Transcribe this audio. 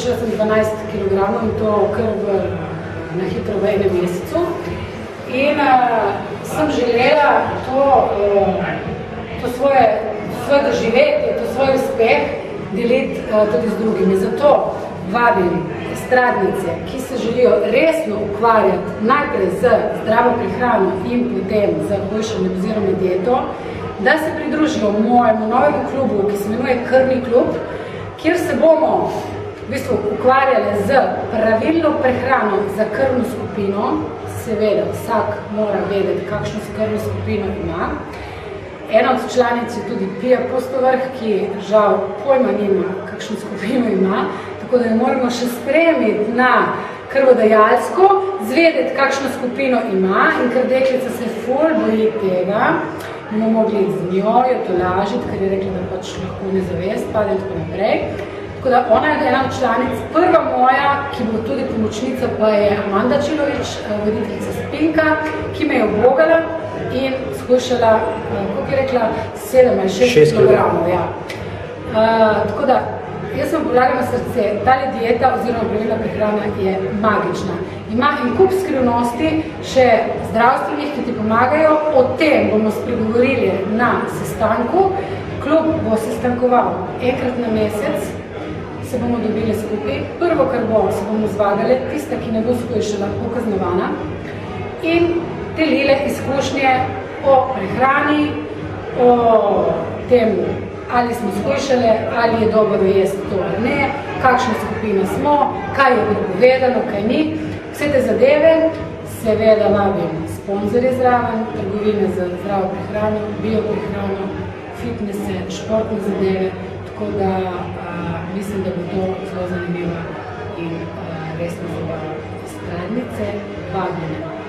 Šla sem 12 kg in to kar na hitro v enem mesecu. In sem želela to svoje doživetje, to svoj uspeh deliti tudi z drugimi. Zato vabim estradnice, ki se želijo resno ukvarjati najprej z zdravo prehrano in potem z hujšanjem oziroma dieto, da se pridružijo mojemu novemu klubu, ki se imenuje Krvni klub, kjer se bomo ukvarjali z pravilno prehrano za krvno skupino. Seveda, vsak mora vedeti, kakšno krvno skupino ima. Ena od članic je tudi Pija Prostovrh, ki žal pojma nima, kakšno skupino ima, tako da jo moramo še spremiti na krvodajalsko, zvedeti, kakšno skupino ima, in ker deklica se ful boji tega, bomo mogli z njo jo tolažiti, ker je rekla, da pač lahko nezavest, pade in tako naprej. Tako da ona je ena od članic. Prva moja, ki bo tudi pomočnica, pa je Amanda Čilovič, voditeljica Spinka, ki me je obogala in skušala, kako je rekla, 7 ali 6 kg. Ja. Tako da, jaz sem polagala srce, tale dieta oziroma pravilna prehrana je magična. Ima en kup skrivnosti, še zdravstvenih, ki ti pomagajo. O tem bomo spregovorili na sestanku. Klub bo sestankoval enkrat na mesec, se bomo dobili skupaj. Prvo, kar bo, se bomo zvagali, tista, ki ne bo skušala, bo kaznovana in delile izkušnje o prehrani, o tem, ali smo skušali, ali je dobro jesti to ali ne, kakšna skupina smo, kaj je prepovedano, kaj ni. Vse te zadeve seveda vabim sponzorje zraven, trgovine za zdravo prehrano, bioprehrano, fitnesse, športne zadeve, tako da mislim, da bo to zelo zanimivo in resno za estradnice vabljene.